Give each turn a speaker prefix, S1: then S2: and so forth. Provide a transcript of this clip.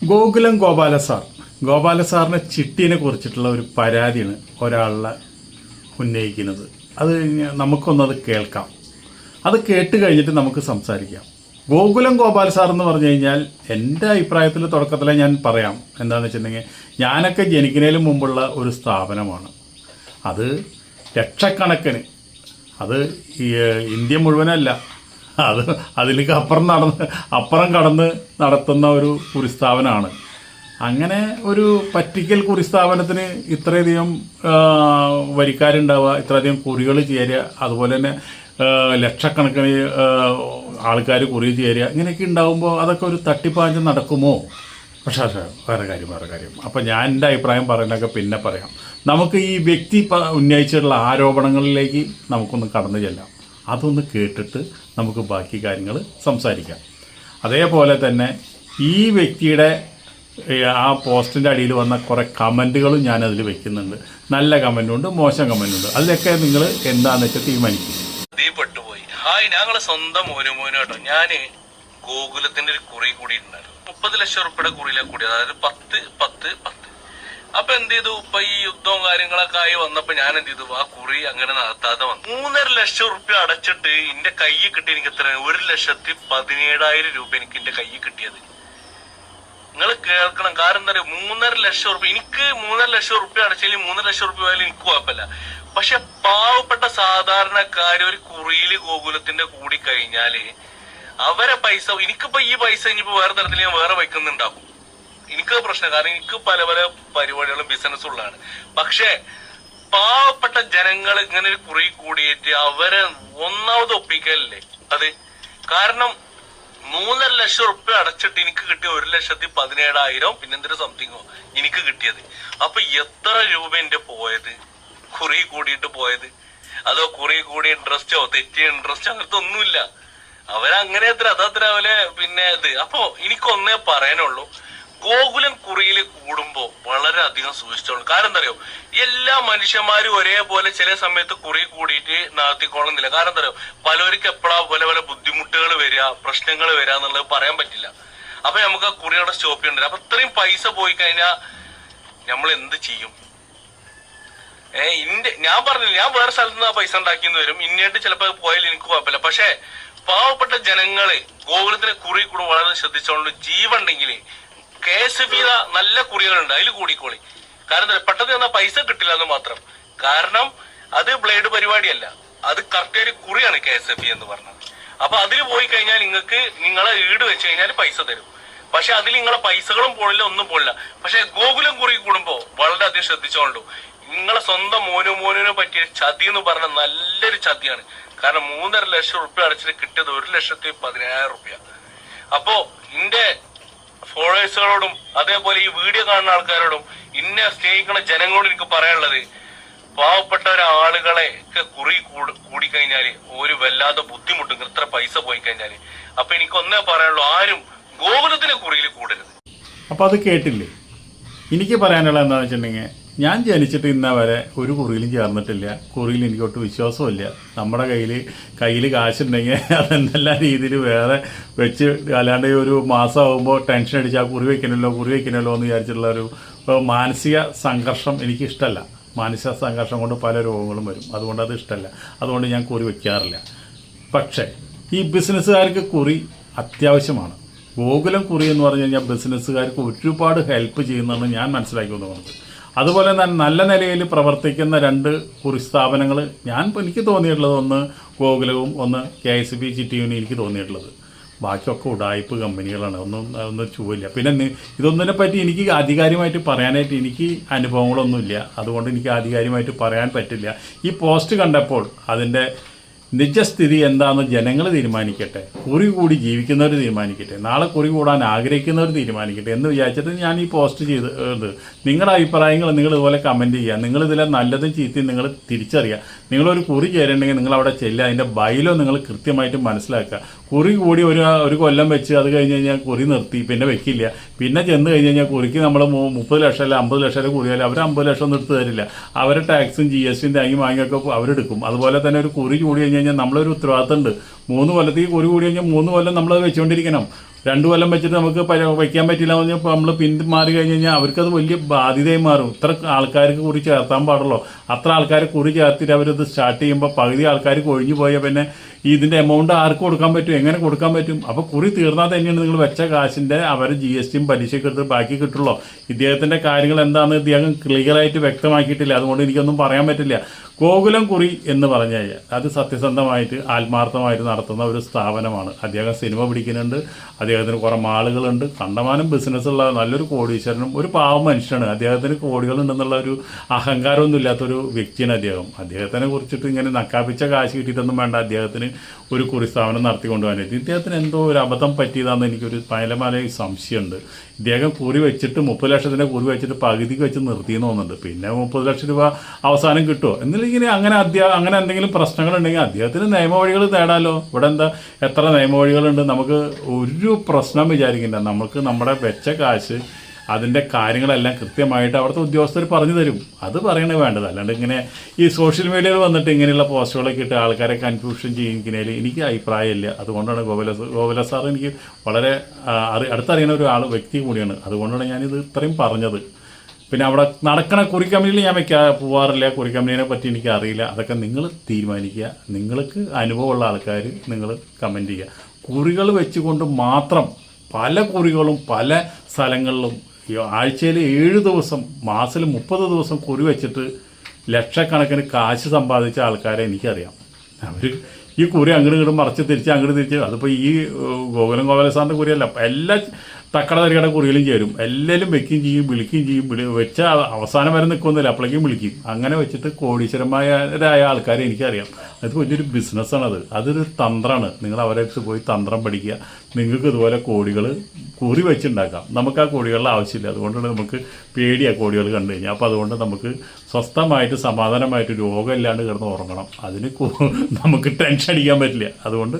S1: ഗോകുലം ഗോപാല സാറിന് ചിട്ടീനെ കുറിച്ചിട്ടുള്ള ഒരു പരാതിയാണ് ഒരാളെ ഉന്നയിക്കുന്നത്. അത് നമുക്കൊന്നത് കേൾക്കാം. അത് കേട്ട് കഴിഞ്ഞിട്ട് നമുക്ക് സംസാരിക്കാം. ഗോകുലം ഗോപാല സാർ എന്ന് പറഞ്ഞു കഴിഞ്ഞാൽ എൻ്റെ അഭിപ്രായത്തിൽ തുടക്കത്തിലെ ഞാൻ പറയാം. എന്താണെന്ന് വെച്ചിട്ടുണ്ടെങ്കിൽ ഞാനൊക്കെ ജനിക്കുന്നതിന് മുമ്പുള്ള ഒരു സ്ഥാപനമാണ്. അത് ലക്ഷക്കണക്കിന്, അത് ഇന്ത്യ മുഴുവനല്ല, അത് അതിലേക്ക് അപ്പുറം കടന്ന് നടത്തുന്ന ഒരു കുറിസ്ഥാപനമാണ്. അങ്ങനെ ഒരു പറ്റിക്കൽ കുറിസ്ഥാപനത്തിന് ഇത്രയധികം വരിക്കാരുണ്ടാവുക, ഇത്രയധികം കുറികൾ ചേരുക, അതുപോലെ തന്നെ ലക്ഷക്കണക്കിന് ആൾക്കാർ കുറി ചേരുക, ഇങ്ങനെയൊക്കെ ഉണ്ടാകുമ്പോൾ അതൊക്കെ ഒരു തട്ടിപ്പാഞ്ച് നടക്കുമോ? പക്ഷേ വേറെ കാര്യം. അപ്പോൾ ഞാൻ എൻ്റെ അഭിപ്രായം പറയുന്നതൊക്കെ പിന്നെ പറയാം. നമുക്ക് ഈ വ്യക്തി ഉന്നയിച്ചിട്ടുള്ള ആരോപണങ്ങളിലേക്ക് നമുക്കൊന്ന് കടന്നു ചെല്ലാം. അതൊന്ന് കേട്ടിട്ട് നമുക്ക് ബാക്കി കാര്യങ്ങൾ സംസാരിക്കാം. അതേപോലെ തന്നെ ഈ വ്യക്തിയുടെ ആ പോസ്റ്റിൻ്റെ അടിയിൽ വന്ന കുറേ കമൻറ്റുകളും ഞാനതിൽ വെക്കുന്നുണ്ട്. നല്ല കമൻറ്റുണ്ട്, മോശം കമൻറ്റുണ്ട്. അതിലൊക്കെ നിങ്ങൾ എന്താണെന്ന് വെച്ചാൽ തീരുമാനിക്കും.
S2: പെട്ടുപോയി. ഹായ്, ഞങ്ങളെ സ്വന്തം മോനു കേട്ടോ. ഞാൻ ഗോകുലത്തിന്റെ ഒരു കുറി കൂടിയിട്ടുണ്ടായിരുന്നു. 30 ലക്ഷം റുപ്യയുടെ കുറിയിലെ കൂടി, അതായത് 10. അപ്പൊ എന്ത് ചെയ്തു, ഇപ്പൊ ഈ യുദ്ധവും കാര്യങ്ങളൊക്കെ ആയി വന്നപ്പോ ഞാൻ എന്ത് ചെയ്തു, ആ കുറി അങ്ങനെ നടത്താതെ വന്നു. 3.5 ലക്ഷം റുപ്യ അടച്ചിട്ട് എന്റെ കയ്യിൽ കിട്ടി. എനിക്ക് എത്ര, 1,17,000 രൂപ എനിക്ക് എന്റെ കയ്യിൽ കിട്ടിയത്. നിങ്ങൾ കേൾക്കണം. കാരണം എന്താ പറയുക, 3.5 ലക്ഷം റുപ്യ എനിക്ക് 3.5 ലക്ഷം റുപ്യ അടച്ചെങ്കിൽ 3 ലക്ഷം റുപ്യ ആയാലും എനിക്ക് കുഴപ്പമില്ല. പക്ഷെ പാവപ്പെട്ട സാധാരണക്കാര് ഒരു കുറിയില് ഗോകുലത്തിന്റെ കൂടി കഴിഞ്ഞാല് അവരെ പൈസ, എനിക്കിപ്പോ ഈ പൈസ ഇനിയിപ്പോ വേറെ തരത്തിൽ ഞാൻ വേറെ വയ്ക്കുന്നുണ്ടാക്കും. എനിക്ക് പ്രശ്നം, കാരണം എനിക്ക് പല പരിപാടികളും ബിസിനസ്സും ഉള്ളതാണ്. പക്ഷെ പാവപ്പെട്ട ജനങ്ങൾ ഇങ്ങനെ ഒരു കുറി കൂടിയിട്ട് അവരെ ഒന്നാമത് ഒപ്പിക്കലല്ലേ അത്. കാരണം 3.5 ലക്ഷം റുപ്യ അടച്ചിട്ട് എനിക്ക് കിട്ടിയ 1,17,000 പിന്നെന്തൊരു സംതിങ്ങോ എനിക്ക് കിട്ടിയത്. അപ്പൊ എത്ര രൂപ എന്റെ പോയത്, കുറി കൂടിയിട്ട് പോയത്? അതോ കുറി കൂടിയ ഇൻട്രസ്റ്റോ തെറ്റിയ ഇൻട്രസ്റ്റോ അങ്ങനത്തെ ഒന്നുമില്ല. അവരങ്ങനെ അതത്ര അവരെ പിന്നെ ഇത്. അപ്പൊ എനിക്കൊന്നേ പറയാനുള്ളൂ, ഗോകുലം കുറിയിൽ കൂടുമ്പോ വളരെയധികം സൂക്ഷിച്ചോളൂ. കാരണം എന്താ അറിയോ, എല്ലാ മനുഷ്യന്മാരും ഒരേപോലെ ചില സമയത്ത് കുറി കൂടിയിട്ട് നടത്തിക്കോളുന്നില്ല. കാരണം എന്താ അറിയോ, പലർക്ക് എപ്പോഴാ പല ബുദ്ധിമുട്ടുകൾ വരിക, പ്രശ്നങ്ങൾ വരിക എന്നുള്ളത് പറയാൻ പറ്റില്ല. അപ്പൊ നമുക്ക് ആ കുറിയുടെ സ്റ്റോപ്പ് ചെയ്യണ്ട. അപ്പൊ ഇത്രയും പൈസ പോയി കഴിഞ്ഞാൽ നമ്മൾ എന്ത് ചെയ്യും? ഞാൻ പറഞ്ഞില്ല, ഞാൻ വേറെ സ്ഥലത്ത് നിന്ന് ആ പൈസ ഉണ്ടാക്കിയെന്ന് വരും. ഇന്നേട്ട് ചിലപ്പോൾ പോയാൽ എനിക്ക് കുഴപ്പമില്ല. പക്ഷെ പാവപ്പെട്ട ജനങ്ങള് ഗോകുലത്തിനെ കുറി കൂടും വളരെ ശ്രദ്ധിച്ചോണ്ട്. ജീവുണ്ടെങ്കിൽ KSF നല്ല കുറികളുണ്ട്, അതിൽ കൂടിക്കോളി. കാരണം പെട്ടെന്ന് തന്നാൽ പൈസ കിട്ടില്ല എന്ന് മാത്രം. കാരണം അത് ബ്ലേഡ് പരിപാടിയല്ല, അത് കറക്റ്റ് ഒരു കുറിയാണ് KSF എന്ന് പറഞ്ഞത്. അപ്പൊ അതിൽ പോയി കഴിഞ്ഞാൽ നിങ്ങൾക്ക് നിങ്ങളെ ഈട് വെച്ച് കഴിഞ്ഞാൽ പൈസ തരും. പക്ഷെ അതിൽ നിങ്ങളെ പൈസകളും പോണില്ല, ഒന്നും പോണില്ല. പക്ഷെ ഗോകുലം കുറി കൂടുമ്പോ വളരെയധികം ശ്രദ്ധിച്ചോണ്ടു. നിങ്ങളെ സ്വന്തം മോനുവിനെ പറ്റിയ ചതി എന്ന് പറഞ്ഞ നല്ലൊരു ചതിയാണ്. കാരണം 3.5 ലക്ഷം റുപ്യ അടച്ചിട്ട് കിട്ടിയത് 1,17,000 റുപ്യ. അപ്പോ എന്റെ ഫോളോവേഴ്സുകളോടും അതേപോലെ ഈ വീഡിയോ കാണുന്ന ആൾക്കാരോടും ഇന്നെ സ്നേഹിക്കുന്ന ജനങ്ങളോട് എനിക്ക് പറയാനുള്ളത്, പാവപ്പെട്ട ആളുകളെ ഒക്കെ കുറി കൂടിക്കഴിഞ്ഞാല് ഒരു വല്ലാതെ ബുദ്ധിമുട്ടും ഇത്ര പൈസ പോയി കഴിഞ്ഞാല്. അപ്പൊ എനിക്കൊന്നേ പറയാനുള്ളൂ, ആരും ഗോകുലത്തിന്റെ കുറിയിൽ കൂടരുത്.
S1: അപ്പൊ അത് കേട്ടില്ലേ? എനിക്ക് പറയാനുള്ള എന്താണെന്ന് വെച്ചിട്ടുണ്ടെങ്കിൽ, ഞാൻ ജനിച്ചിട്ട് ഇന്ന വരെ ഒരു കുറിയിലും ചേർന്നിട്ടില്ല. കുറിയിൽ എനിക്കൊട്ട് വിശ്വാസമില്ല. നമ്മുടെ കയ്യിൽ കാശുണ്ടെങ്കിൽ അതെന്തെല്ലാം രീതിയിൽ വേറെ വെച്ച്, അല്ലാണ്ട് ഒരു മാസമാകുമ്പോൾ ടെൻഷൻ അടിച്ച് ആ കുറി വയ്ക്കണമല്ലോ എന്ന് വിചാരിച്ചിട്ടുള്ള ഒരു മാനസിക സംഘർഷം എനിക്കിഷ്ടമല്ല. മാനസിക സംഘർഷം കൊണ്ട് പല രോഗങ്ങളും വരും. അതുകൊണ്ട് അത് ഇഷ്ടമല്ല. അതുകൊണ്ട് ഞാൻ കുറി വയ്ക്കാറില്ല. പക്ഷേ ഈ ബിസിനസ്സുകാർക്ക് കുറി അത്യാവശ്യമാണ്. ഗോകുലം കുറി എന്ന് പറഞ്ഞു കഴിഞ്ഞാൽ ബിസിനസ്സുകാർക്ക് ഒരുപാട് ഹെൽപ്പ് ചെയ്യുന്നതാണ് ഞാൻ മനസ്സിലാക്കി വന്നത്. അതുപോലെ തന്നെ നല്ല നിലയിൽ പ്രവർത്തിക്കുന്ന 2 കുറി സ്ഥാപനങ്ങൾ എനിക്ക് തോന്നിയിട്ടുള്ളത്, ഒന്ന് ഗോകുലവും ഒന്ന് KSF ചിട്ടിയും എനിക്ക് തോന്നിയിട്ടുള്ളത്. ബാക്കിയൊക്കെ ഉടായ്പ് കമ്പനികളാണ്. ഒന്നും ചുവല്ല. പിന്നെ ഇതൊന്നിനെ പറ്റി എനിക്ക് ആധികാരികമായിട്ട് പറയാനായിട്ട് എനിക്ക് അനുഭവങ്ങളൊന്നുമില്ല. അതുകൊണ്ട് എനിക്ക് ആധികാരികമായിട്ട് പറയാൻ പറ്റില്ല. ഈ പോസ്റ്റ് കണ്ടപ്പോൾ അതിൻ്റെ നിജസ്ഥിതി എന്താണെന്ന് ജനങ്ങൾ തീരുമാനിക്കട്ടെ. കുറി കൂടി ജീവിക്കുന്നവർ തീരുമാനിക്കട്ടെ. നാളെ കുറി കൂടാൻ ആഗ്രഹിക്കുന്നവർ തീരുമാനിക്കട്ടെ എന്ന് വിചാരിച്ചിട്ട് ഞാൻ ഈ പോസ്റ്റ് ചെയ്തത്. നിങ്ങളുടെ അഭിപ്രായങ്ങൾ നിങ്ങൾ ഇതുപോലെ കമൻറ്റ് ചെയ്യുക. നിങ്ങളിതിലെ നല്ലതും ചീത്തയും നിങ്ങൾ തിരിച്ചറിയുക. നിങ്ങളൊരു കുറി ചേരണമെങ്കിൽ നിങ്ങൾ അവിടെ ചെല്ലുക. അതിൻ്റെ ബൈലോ നിങ്ങൾ കൃത്യമായിട്ട് മനസ്സിലാക്കുക. കുറി കൂടി ഒരു കൊല്ലം വെച്ച് അത് കഴിഞ്ഞ് കഴിഞ്ഞാൽ കുറി നിർത്തി, പിന്നെ വെക്കില്ല. പിന്നെ ചെന്ന് കഴിഞ്ഞ് കഴിഞ്ഞാൽ കുറിക്ക് നമ്മൾ 30 ലക്ഷം അല്ല 50 ലക്ഷം കുറിയാൽ അവർ 50 ലക്ഷം ഒന്നും എടുത്ത് തരില്ല. അവരുടെ ടാക്സും GSTയും തേങ്ങി വാങ്ങിയൊക്കെ അവരെടുക്കും. അതുപോലെ തന്നെ ഒരു കുറി കൂടി കഴിഞ്ഞാൽ നമ്മളൊരു ഉത്തരവാദിത്തമുണ്ട്. 3 കൊല്ലത്തേക്ക് കുറി കൂടി കഴിഞ്ഞാൽ 3 കൊല്ലം നമ്മളത് വെച്ചുകൊണ്ടിരിക്കണം. 2 കൊല്ലം വെച്ചിട്ട് നമുക്ക് വയ്ക്കാൻ പറ്റില്ല എന്ന് പറഞ്ഞാൽ നമ്മൾ പിന്മാറി കഴിഞ്ഞ് കഴിഞ്ഞാൽ അവർക്കത് വലിയ ബാധ്യതയായി മാറും. ഇത്ര ആൾക്കാർക്ക് കുറി ചേർത്താൻ പാടുള്ളൂ. അത്ര ആൾക്കാരെ കുറി ചേർത്തിട്ട് അവരത് സ്റ്റാർട്ട് ചെയ്യുമ്പോൾ പകുതി ആൾക്കാർ കൊഴിഞ്ഞു പോയാൽ പിന്നെ ഇതിൻ്റെ എമൗണ്ട് ആർക്ക് കൊടുക്കാൻ പറ്റും, എങ്ങനെ കൊടുക്കാൻ പറ്റും? അപ്പോൾ കുറി തീർന്നാൽ തന്നെയാണ് നിങ്ങൾ വെച്ച കാശിൻ്റെ അവർ GSTയും പലിശയൊക്കെ എടുത്ത് ബാക്കി കിട്ടുള്ളൂ. ഇദ്ദേഹത്തിൻ്റെ കാര്യങ്ങൾ എന്താണെന്ന് ഇദ്ദേഹം ക്ലിയറായിട്ട് വ്യക്തമാക്കിയിട്ടില്ല. അതുകൊണ്ട് എനിക്കൊന്നും പറയാൻ പറ്റില്ല. ഗോകുലം കുറി എന്ന് പറഞ്ഞു കഴിഞ്ഞാൽ അത് സത്യസന്ധമായിട്ട് ആത്മാർത്ഥമായിട്ട് നടത്തുന്ന ഒരു സ്ഥാപനമാണ്. അദ്ദേഹം സിനിമ പിടിക്കുന്നുണ്ട്, അദ്ദേഹത്തിന് കുറേ മാളുകളുണ്ട്, കണ്ടമാനം ബിസിനസ്സുള്ള നല്ലൊരു കോടീശ്വരനും ഒരു പാവം മനുഷ്യനാണ്. അദ്ദേഹത്തിന് കോടികളുണ്ടെന്നുള്ള ഒരു അഹങ്കാരമൊന്നും ഇല്ലാത്തൊരു വ്യക്തിയാണ് അദ്ദേഹം. അദ്ദേഹത്തിനെ കുറിച്ചിട്ട് ഇങ്ങനെ നക്കാപ്പിച്ച കാശ് കിട്ടിയിട്ടൊന്നും വേണ്ട അദ്ദേഹത്തിന് ഒരു കുറി സ്ഥാപനം നടത്തിക്കൊണ്ടുപോകാനായിട്ട്. ഇദ്ദേഹത്തിന് എന്തോ ഒരു അബദ്ധം പറ്റിയതാണെന്ന് എനിക്കൊരു പലമല സംശയമുണ്ട്. ഇദ്ദേഹം കുറി വെച്ചിട്ട് 30 ലക്ഷത്തിൻ്റെ കുറി വെച്ചിട്ട് പകുതിക്ക് വെച്ച് നിർത്തിയെന്ന് തോന്നുന്നുണ്ട്. പിന്നെ 30 ലക്ഷം രൂപ അവസാനം കിട്ടുമോ എന്നില്ലെങ്കിൽ അങ്ങനെ എന്തെങ്കിലും പ്രശ്നങ്ങളുണ്ടെങ്കിൽ അദ്ദേഹത്തിന് നിയമവഴികൾ തേടാലോ. ഇവിടെ എന്താ എത്ര നിയമവഴികളുണ്ട്. നമുക്ക് ഒരു പ്രശ്നം വിചാരിക്കില്ല. നമുക്ക് നമ്മുടെ വെച്ച കാശ് അതിൻ്റെ കാര്യങ്ങളെല്ലാം കൃത്യമായിട്ട് അവിടുത്തെ ഉദ്യോഗസ്ഥർ പറഞ്ഞു തരും. അത് പറയണേ വേണ്ടത്. അല്ലാണ്ട് ഇങ്ങനെ ഈ സോഷ്യൽ മീഡിയയിൽ വന്നിട്ട് ഇങ്ങനെയുള്ള പോസ്റ്റുകളൊക്കെ ഇട്ട് ആൾക്കാരെ കൺഫ്യൂഷൻ ചെയ്യുന്നതിൽ എനിക്ക് അഭിപ്രായമില്ല. അതുകൊണ്ടാണ് ഗോകുല സാർ എനിക്ക് വളരെ അടുത്തറിയുന്ന ഒരു വ്യക്തി കൂടിയാണ്. അതുകൊണ്ടാണ് ഞാനിത് ഇത്രയും പറഞ്ഞത്. പിന്നെ അവിടെ നടക്കണ കുറി കമ്പനിയിൽ ഞാൻ പോവാറില്ല. കുറി കമ്പനീനെ പറ്റി എനിക്ക് അറിയില്ല. അതൊക്കെ നിങ്ങൾ തീരുമാനിക്കുക. നിങ്ങൾക്ക് അനുഭവമുള്ള ആൾക്കാർ നിങ്ങൾ കമൻറ്റ് ചെയ്യുക. കുറികൾ വെച്ചുകൊണ്ട് മാത്രം പല കുറികളും പല സ്ഥലങ്ങളിലും ആഴ്ചയിൽ 7 ദിവസം മാസത്തിൽ 30 ദിവസം കുറി വെച്ചിട്ട് ലക്ഷക്കണക്കിന് കാശ് സമ്പാദിച്ച ആൾക്കാരെ എനിക്കറിയാം. അവർ ഈ കുറി അങ്ങോട്ട് ഇങ്ങോട്ട് മറിച്ച് തിരിച്ച് അങ്ങോട്ട് തിരിച്ച് അതിപ്പോൾ ഈ ഗോകുല സാറിൻ്റെ കുറിയല്ല, എല്ലാ തക്കട തരികട കുറികളും ചേരും. എല്ലാവരും വെക്കുകയും ചെയ്യും, വിളിക്കുകയും ചെയ്യും. വെച്ച അവസാനം വരെ നിൽക്കുന്നില്ല, അപ്പോഴേക്കും വിളിക്കും. അങ്ങനെ വെച്ചിട്ട് കോടീശ്വരന്മാരായ ആൾക്കാരെ എനിക്കറിയാം. അത് വലിയൊരു ബിസിനസ്സാണത്. അതൊരു തന്ത്രമാണ്. നിങ്ങൾ അവരെ പോയി തന്ത്രം പഠിക്കുക. നിങ്ങൾക്ക് ഇതുപോലെ കോടികൾ കുറി വെച്ചുണ്ടാക്കാം. നമുക്ക് ആ കോടികളുടെ ആവശ്യമില്ല. അതുകൊണ്ടാണ് നമുക്ക് പേടിയാണ് കോടികൾ കണ്ടു കഴിഞ്ഞാൽ. അപ്പോൾ അതുകൊണ്ട് നമുക്ക് സ്വസ്ഥമായിട്ട് സമാധാനമായിട്ട് രോഗമില്ലാണ്ട് കിടന്ന് ഉറങ്ങണം. അതിന് നമുക്ക് ടെൻഷൻ അടിക്കാൻ പറ്റില്ല. അതുകൊണ്ട്